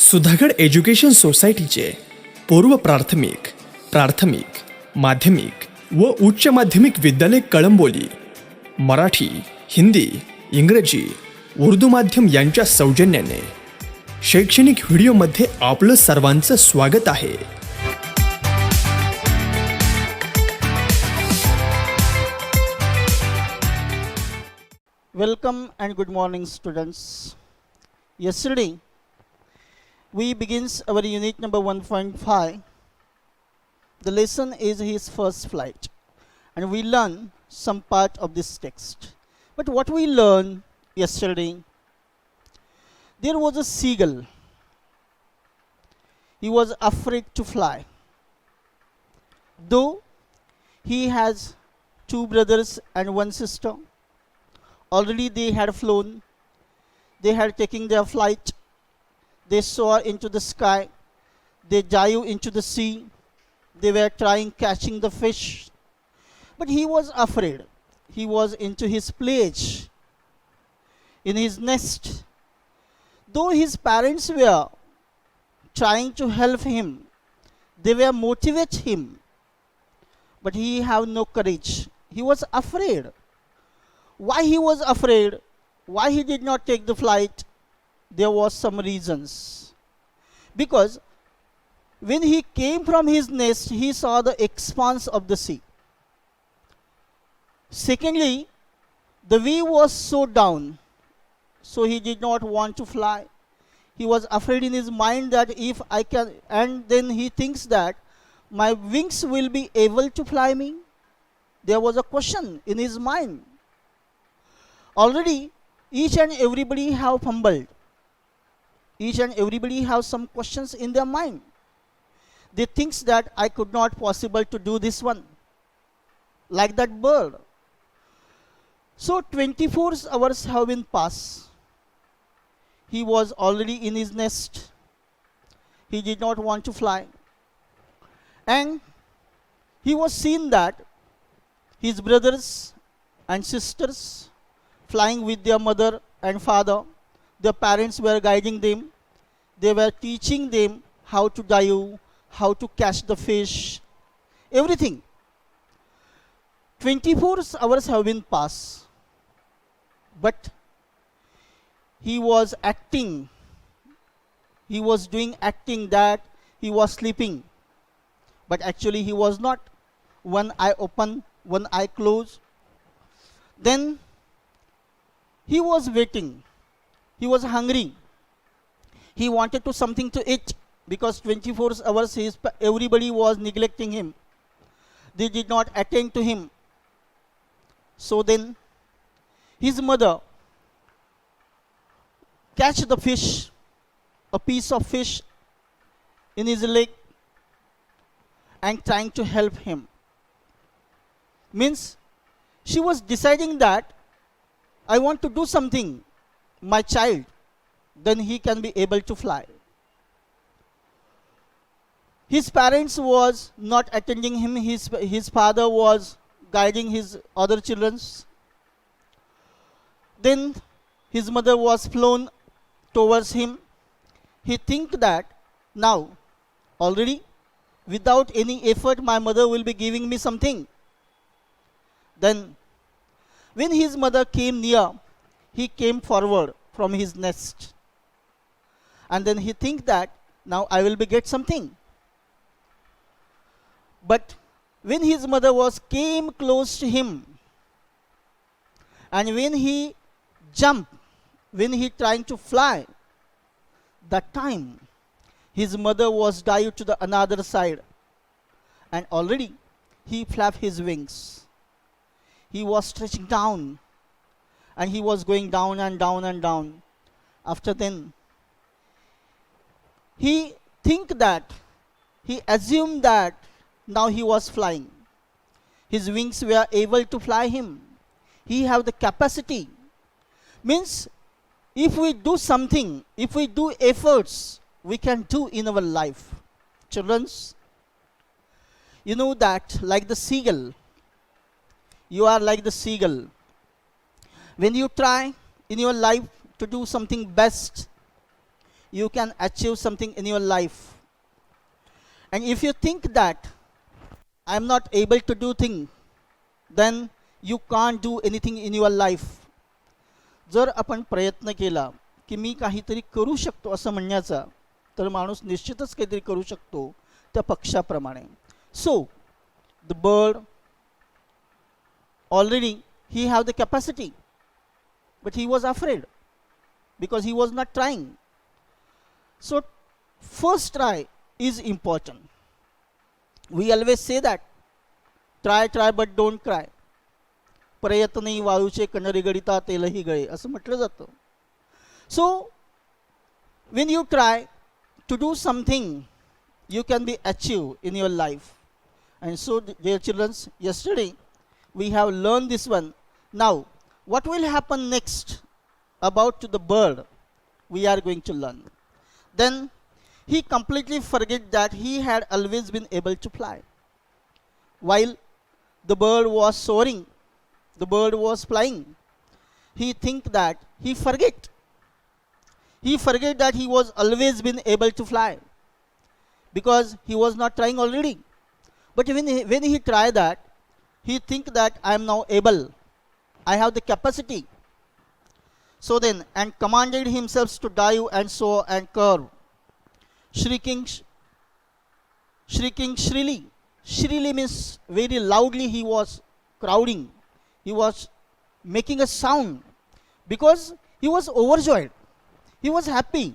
Sudhagad education सोसायटीचे पूर्व प्राथमिक, प्राथमिक, माध्यमिक व उच्च माध्यमिक विद्यालय कळंबोली मराठी, हिंदी, इंग्रजी, उर्दू माध्यम यांच्या सौजन्याने शैक्षणिक व्हिडिओमध्ये आपलं सर्वांचं स्वागत आहे. Welcome and good morning, students. Yesterday, we begins our unit number 1.5. The lesson is his first flight, and we learn some part of this text. But what we learned yesterday, there was a seagull. He was afraid to fly. Though he has two brothers and one sister, already they had flown, they had taken their flight, they soar into the sky, they dive into the sea, they were trying catching the fish. But he was afraid. He was into his pledge, in his nest. Though his parents were trying to help him, they were motivate him, but he had no courage. He was afraid. Why he was afraid, why he did not take the flight, there was some reasons. Because when he came from his nest, he saw the expanse of the sea. Secondly, the wave was so down, so he did not want to fly. He was afraid in his mind that if I can, and then he thinks that my wings will be able to fly me. There was a question in his mind. Already, each and everybody have fumbled. Each and everybody have some questions in their mind. They think that I could not possible to do this one, like that bird. So 24 hours have been passed. He was already in his nest. He did not want to fly. And he was seen that his brothers and sisters flying with their mother and father. Their parents were guiding them. They were teaching them how to dive, how to catch the fish, everything. 24 hours have been passed. But he was acting. He was doing acting that he was sleeping. But actually he was not. One eye open, one eye closed. Then he was waiting. He was hungry. He wanted to something to eat because 24 hours everybody was neglecting him. They did not attend to him. So then his mother catch the fish, a piece of fish in his leg and trying to help him. Means she was deciding that I want to do something, my child, then he can be able to fly. His parents was not attending him. His father was guiding his other children. Then his mother was flown towards him. He think that now, already, without any effort, my mother will be giving me something. Then when his mother came near, he came forward from his nest. And then he think that now I will be get something. But when his mother came close to him, and when he jumped, when he trying to fly, that time his mother was dived to the another side, and already he flapped his wings. He was stretching down, and he was going down and down and down. After then, he assumed that now he was flying. His wings were able to fly him. He have the capacity. Means, if we do something, if we do efforts, we can do in our life. Children, you know that like the seagull, you are like the seagull. When you try in your life to do something best, you can achieve something in your life. And if you think that I am not able to do thing, then you can't do anything in your life. जर आपण प्रयत्न केला की मी काहीतरी करू शकतो असं म्हणण्याचा, तर माणूस निश्चितच काहीतरी करू शकतो त्या पक्षाप्रमाणे. So the bird already he have the capacity, but he was afraid because he was not trying. So first try is important. We always say that try but don't cry. प्रयत्नही वाळूचे कणरी गळिता तेलही गळे असं म्हटलं जातं. So when you try to do something, you can be achieved in your life. And so dear children, yesterday we have learned this one. Now what will happen next about to the bird, we are going to learn. Then he completely forget that he had always been able to fly. While the bird was soaring, the bird was flying, he think that he forget that he was always been able to fly because he was not trying already. But when he try that, he think that I am now able, I have the capacity. So then, and commanded himself to dive and soar and curve, shrieking shrilly. Shrilly means very loudly he was crowding. He was making a sound because he was overjoyed. He was happy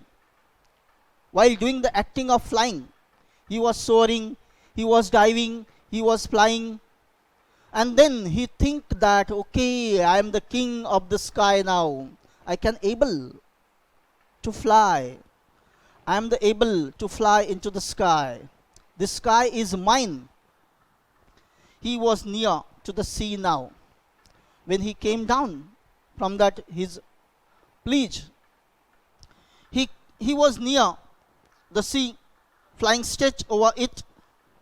while doing the acting of flying. He was soaring, he was diving, he was flying. And then he think that, okay, I am the king of the sky now. I can able to fly. I am the able to fly into the sky. The sky is mine. He was near to the sea now. When he came down from that his pledge, he was near the sea, flying straight over it,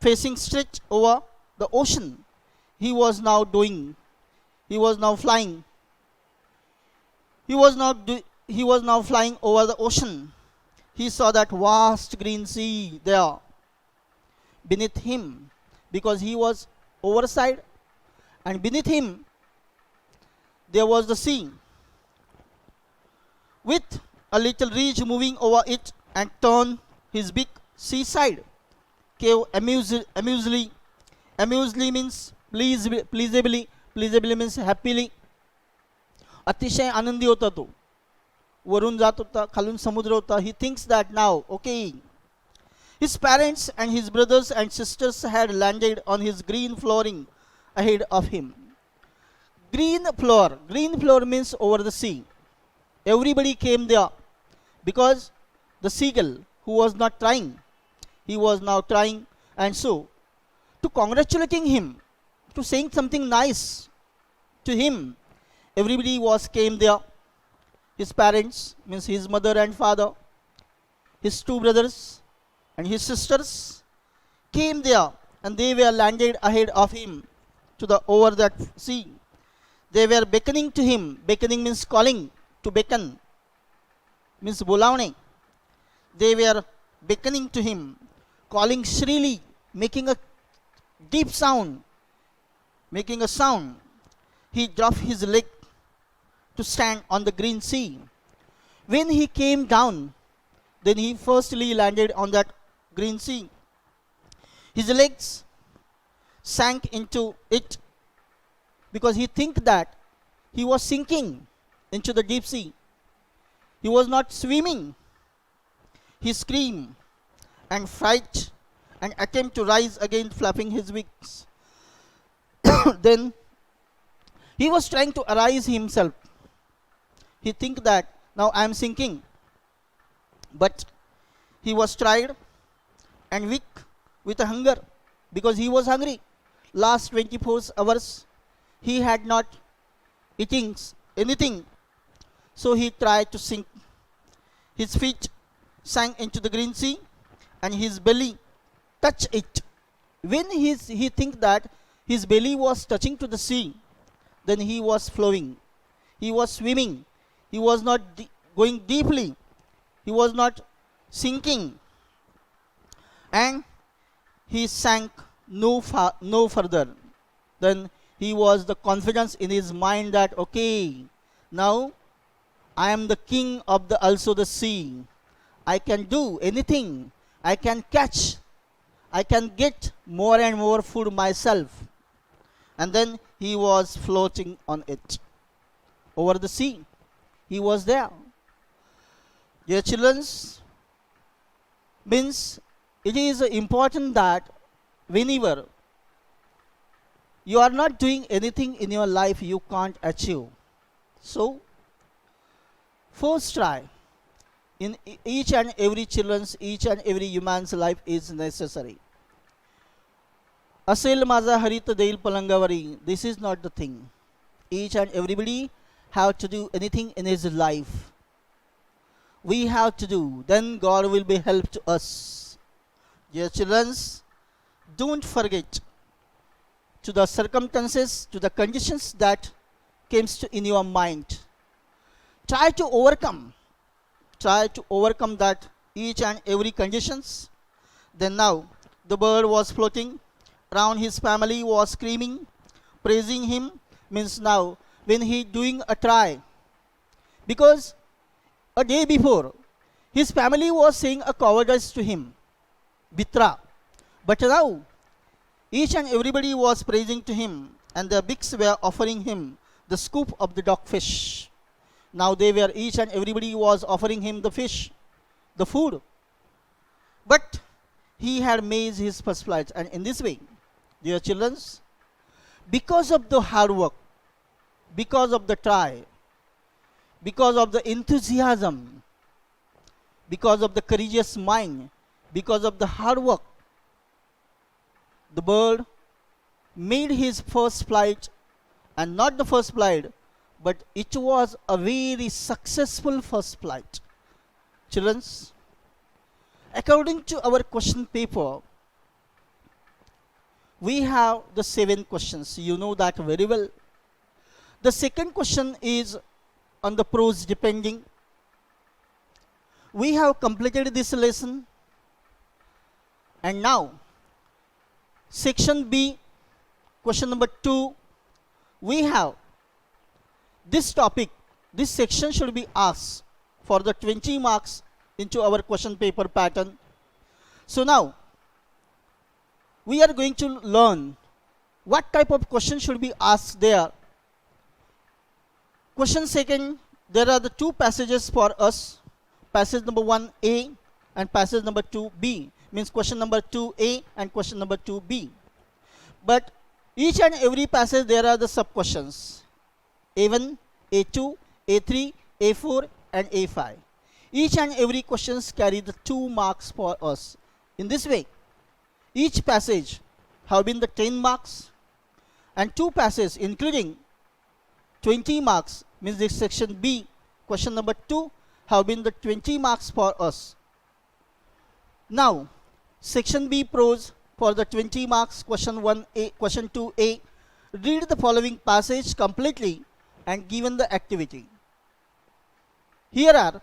facing straight over the ocean. He was now flying. He was now flying over the ocean. He saw that vast green sea there beneath him because he was overside, and beneath him there was the sea with a little ridge moving over it, and turned his big seaside cave amusedly. Amusedly means pleasably means happily. अतिशय आनंदी होता तो. वरून जात होता, खालून समुद्र होता. He thinks that now, okay, his parents and his brothers and sisters had landed on his green flooring ahead of him. Green floor means over the sea. Everybody came there because the seagull who was not trying, he was now trying, and so to congratulating him, to saying something nice to him, everybody came there. His parents means his mother and father, his two brothers and his sisters came there, and they were landed ahead of him over that sea. They were beckoning to him. Beckoning means calling. To beckon means bolavne. They were beckoning to him, calling shrilly, making a deep sound, making a sound. He dropped his leg to stand on the green sea. When he came down, then he firstly landed on that green sea. His legs sank into it because he think that he was sinking into the deep sea. He was not swimming. He screamed and fright and attempt to rise again, flapping his wings. Then he was trying to arise himself. He think that now I am sinking. But he was tired and weak with a hunger because he was hungry. Last 24 hours he had not eaten anything. So he tried to sink. His feet sank into the green sea and his belly touched it. When he think that his belly was touching to the sea, then he was flowing. He was swimming. He was not going deeply. He was not sinking, and he sank no further. Then he was the confidence in his mind that okay, now I am the king of the also the sea. I can do anything. I can catch. I can get more and more food myself. And then he was floating on it over the sea. He was there. Dear children, means it is important that whenever you are not doing anything in your life you can't achieve. So, first try in each and every children's, each and every human's life is necessary. असेल माझा हरित देईल पलंगावरी. This is not the thing. Each and everybody have to do anything in his life. We have to do. Then God will be help to us. Dear children, don't forget to the circumstances, to the conditions that comes to in your mind. Try to overcome. Try to overcome that each and every conditions. Then now the bird was floating around, his family was screaming, praising him. Means now when he doing a try, because a day before his family was saying a cowardice to him, Bitra. But now each and everybody was praising to him, and the bigs were offering him the scoop of the dogfish. Now they were, each and everybody was offering him the fish, the food. But he had made his first flight, and in this way, dear children, because of the hard work, because of the try, because of the enthusiasm, because of the courageous mind, because of the hard work, the bird made his first flight, and not the first flight, but it was a very successful first flight. Children, according to our question paper, we have the 7 questions. You know that very well. The second question is on the pros depending. We have completed this lesson, and now section B, question number 2, we have this topic. This section should be asked for the 20 marks into our question paper pattern. So now we are going to learn what type of question should be asked there. Question second, there are the 2 passages for us. Passage number 1A and passage number 2B. Means question number 2A and question number 2B. But each and every passage there are the sub questions. A1, A2, A3, A4 and A5. Each and every questions carry the 2 marks for us. In this way, each passage have been the 10 marks, and 2 passages including 20 marks, means this section B, question number 2, have been the 20 marks for us. Now, section B pros for the 20 marks, question 1A, question 2A, read the following passage completely and given the activity. Here are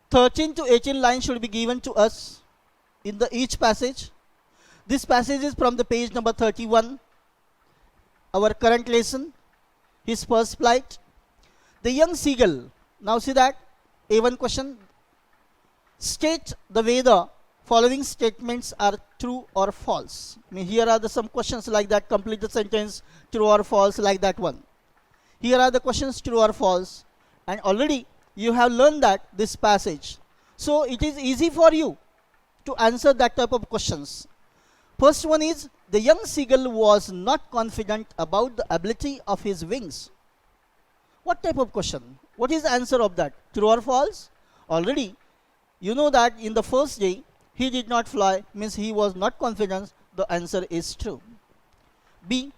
13 to 18 lines should be given to us in the each passage. This passage is from the page number 31, our current lesson, his first flight. The young seagull. Now see that A1 question. State the whether following statements are true or false. I mean, here are the some questions like that. Complete the sentence true or false, like that one. Here are the questions true or false, and already you have learned that this passage. So it is easy for you to answer that type of questions. First one is, the young seagull was not confident about the ability of his wings. What type of question? What is the answer of that? True or false? Already you know that in the first day he did not fly, means he was not confident. The answer is true. B,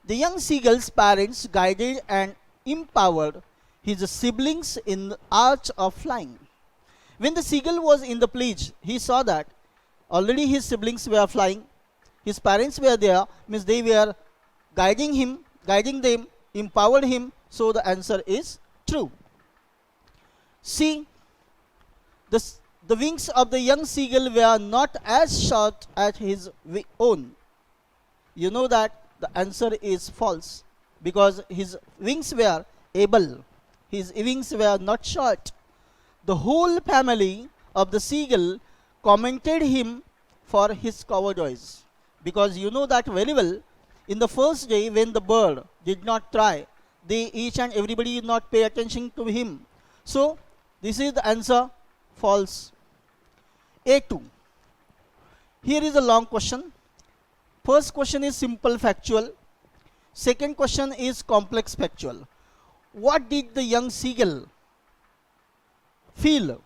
the young seagull's parents guided and empowered his siblings in the art of flying. When the seagull was in the plage, he saw that already his siblings were flying. His parents were there, means they were guiding him, guiding them, empowered him. So the answer is true. C, The wings of the young seagull were not as short as his own. You know that the answer is false because his wings were able. His wings were not short. The whole family of the seagull commented him for his cowardice because you know that very well. In the first day when the bird did not try, they each and everybody did not pay attention to him. So this is the answer false. A2. Here is a long question. First question is simple factual. Second question is complex factual. What did the young seagull feel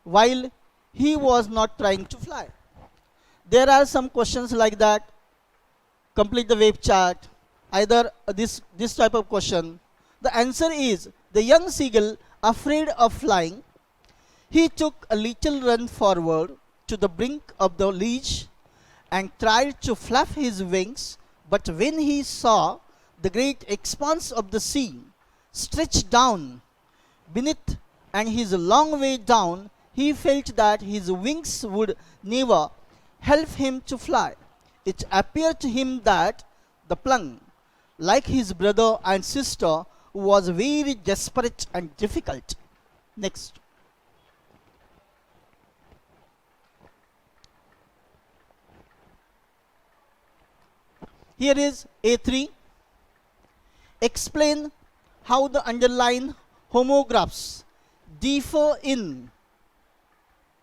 while he was not trying to fly? There are some questions like that. Complete the wave chart. Either this type of question. The answer is the young seagull, afraid of flying, he took a little run forward to the brink of the ledge and tried to flap his wings, but when he saw the great expanse of the sea stretched down beneath and his long way down, he felt that his wings would never help him to fly. It appeared to him that the plunge, like his brother and sister, was very desperate and difficult. Next. Here is A3. Explain how the underlying homographs differ in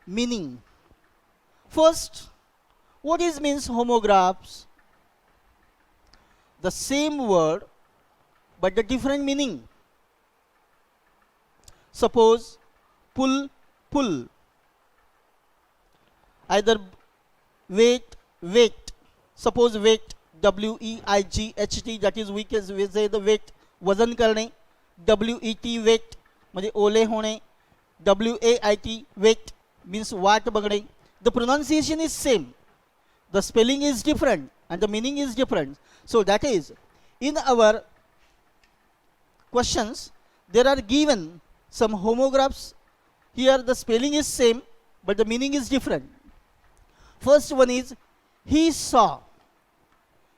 meaning. First, what is means homographs? The same word but the different meaning. Suppose pull, pull. Either weight, weight. Suppose weight, WEIGHT, that is we say the weight, वजन करणे. WET weight म्हणजे ओले होणे. WAIT weight means वाट बघणे. The pronunciation is same. The spelling is different and the meaning is different. So that is, in our questions, there are given some homographs. Here the spelling is same, but the meaning is different. First one is, he saw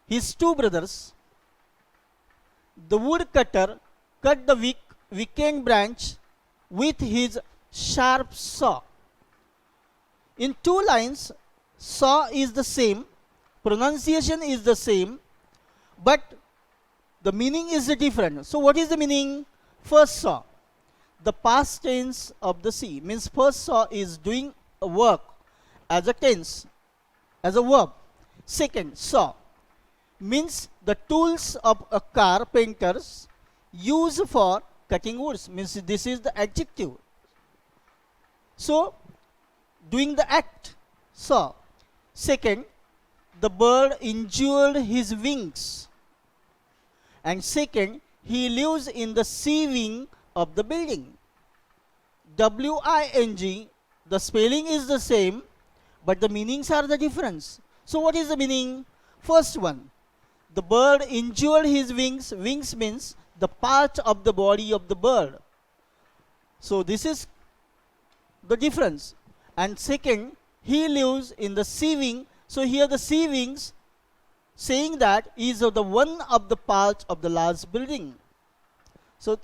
his two brothers. The woodcutter cut the weakened branch with his sharp saw. In two lines, saw is the same, pronunciation is the same, but the meaning is different. So what is the meaning? First saw, the past tense of the sea, means first saw is doing a work as a tense, as a verb. Second, saw means the tools of a carpenters used for cutting woods, means this is the adjective. So doing the act, saw. Second, the bird injured his wings. And second, he lives in the sea wing of the building. WING, the spelling is the same, but the meanings are the difference. So what is the meaning? First one, the bird injured his wings. Wings means the part of the body of the bird. So this is the difference. And second, he lives in the sea wing. So here the sea wings saying that is of the one of the parts of the large building. So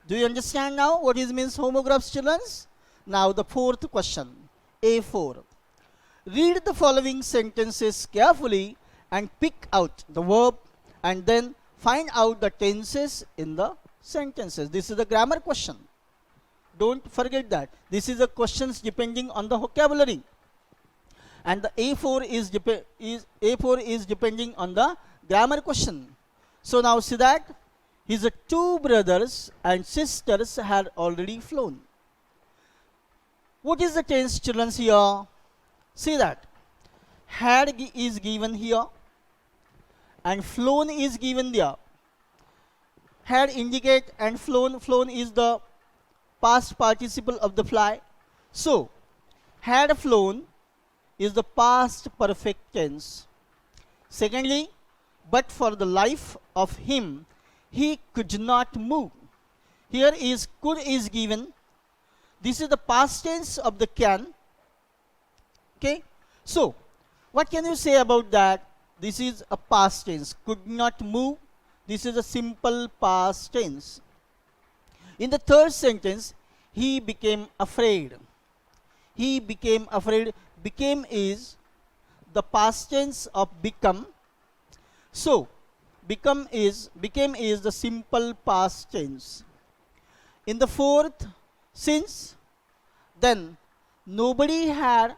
do you understand now what is means homographs, children? Now the fourth question, A4. Read the following sentences carefully and pick out the verb and then find out the tenses in the sentences. This is the grammar question. Don't forget that. This is the questions depending on the vocabulary. And the A4 is depending on the grammar question. So now see that his two brothers and sisters had already flown. What is the tense, children, here? See that had is given here and flown is given there. Had indicate and flown is the past participle of the fly. So had flown is the past perfect tense. Secondly, but for the life of him, he could not move. Here is could is given. This is the past tense of the can Okay? So, what can you say about that? This is a past tense. Could not move. This is a simple past tense. In the third sentence, he became afraid. He became afraid. Became is the past tense of become. So, became is the simple past tense. In the fourth, since, then nobody had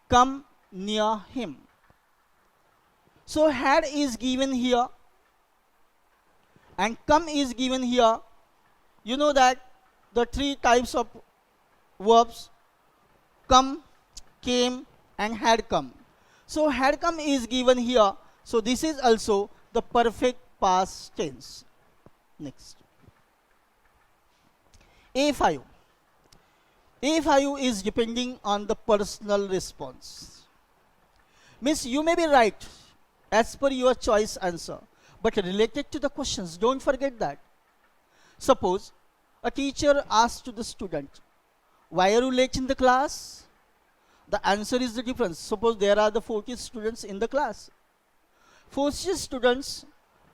come near him. So had is given here and come is given here. You know that the three types of verbs, come, came and had come. So had come is given here. So this is also the perfect past tense. Next. A5. A5 is depending on the personal response. Means you may be right as per your choice answer, but related to the questions, don't forget that. Suppose a teacher asks to the student, why are you late in the class? The answer is the difference. Suppose there are the 40 students in the class. 40 students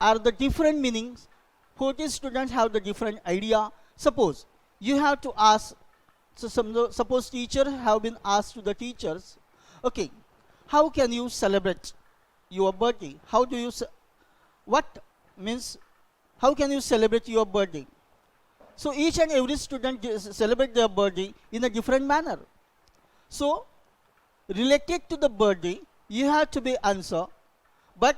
are the different meanings. 40 students have the different idea. Suppose you have to ask, suppose teacher have been asked to the teachers, okay, how can you celebrate your birthday? How do you, what means, how can you celebrate your birthday? So each and every student celebrate their birthday in a different manner. So related to the birthday, you have to be answer, but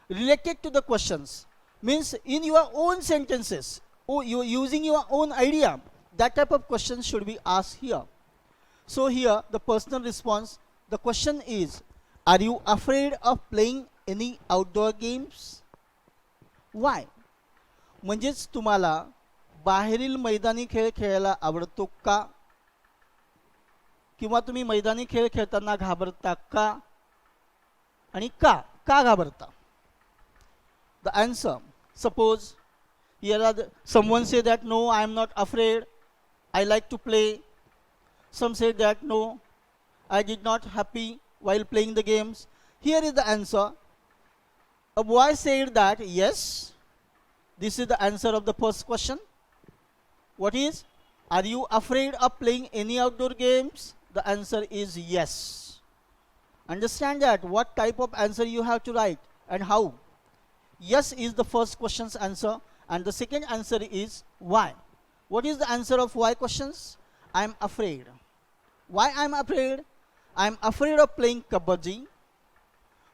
related to the questions means in your own sentences, or you are using your own idea, that type of question should be asked here. So here the personal response, the question is, are you afraid of playing any outdoor games? Why? म्हणजेच तुम्हाला बाहेरील मैदानी खेळ खेळायला आवडतो का? किंवा तुम्ही मैदानी खेळ खेळताना घाबरता का? आणि का? का घाबरता? The answer, suppose here are someone say that no, I am not afraid, I like to play. Some say that no, I did not happy while playing the games. Here is the answer. A boy said that yes, this is the answer of the first question. What is? Are you afraid of playing any outdoor games? The answer is yes. Understand that what type of answer you have to write and how. Yes is the first question's answer, and the second answer is why. What is the answer of why questions? I am afraid. Why I am afraid? I am afraid of playing kabaddi.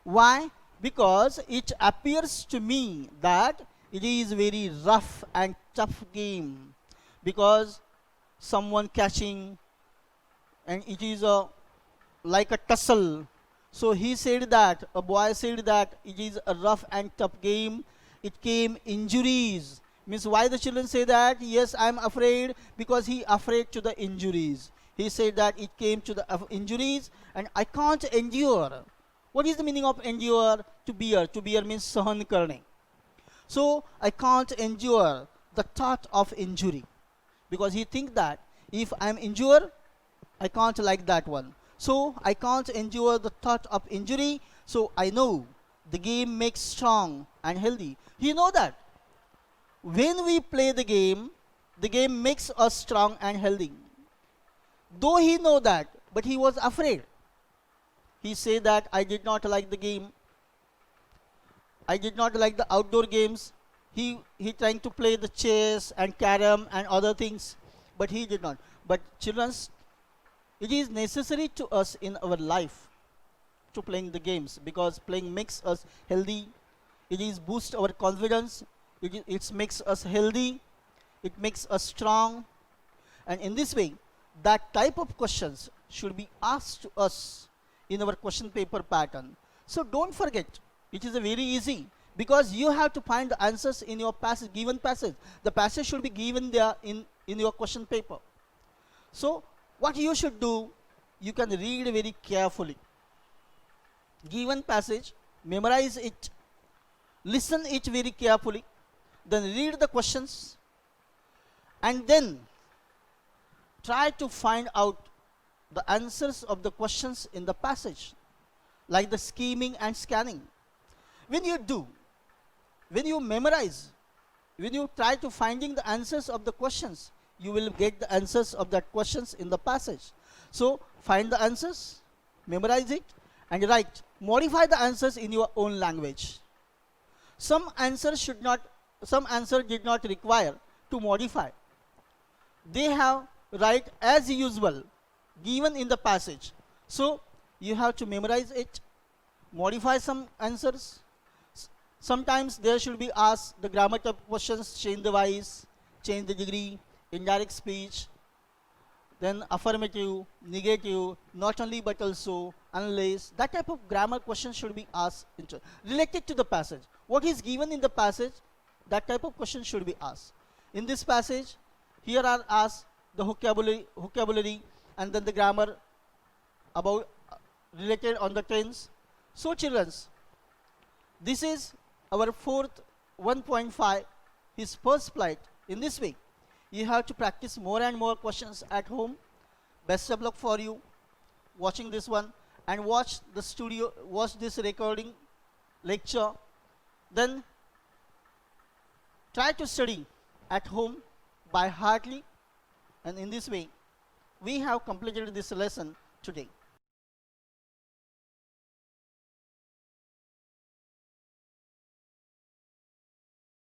Why? Because it appears to me that it is very rough and tough game. Because someone catching and it is like a tussle. So he said that, a boy said that it is a rough and tough game. It came injuries. Means why the children say that? Yes, I am afraid because he afraid to the injuries. He said that it came to the injuries and I can't endure. What is the meaning of endure? To bear. To bear means sahan karne. So I can't endure the thought of injury. Because he thinks that if I am injured, I can't like that one. So I can't endure the thought of injury. So I know the game makes strong and healthy. You know that when we play the game makes us strong and healthy. Though he know that, but he was afraid. He said that I did not like the game. I did not like the outdoor games. He trying to play the chess and carom and other things, but he did not. But children, it is necessary to us in our life to playing the games because playing makes us healthy. It is boost our confidence. It makes us healthy. It makes us strong. And in this way, that type of questions should be asked to us in our question paper pattern. So don't forget, it is a very easy because you have to find the answers in your passage, given passage. The passage should be given there in your question paper. So what you should do, you can read very carefully. Given passage, memorize it, listen it very carefully, then read the questions, and then try to find out the answers of the questions in the passage, like the scheming and scanning. When you memorize, when you try to finding the answers of the questions, you will get the answers of that questions in the passage. So find the answers, memorize it, and write. Modify the answers in your own language. Some answers did not require to modify. They have write as usual given in the passage. So you have to memorize it, modify some answers. Sometimes there should be asked the grammar type questions, change the voice, change the degree, indirect speech, then affirmative, negative, not only but also, unless. That type of grammar questions should be asked related to the passage. What is given in the passage, that type of question should be asked. In this passage, here are asked the vocabulary and then the grammar about related on the tense. So children, this is our fourth 1.5, his first flight. In this way, you have to practice more and more questions at home. Best of luck for you watching this one, and watch this recording lecture. Then try to study at home by heartily, and in this way we have completed this lesson today.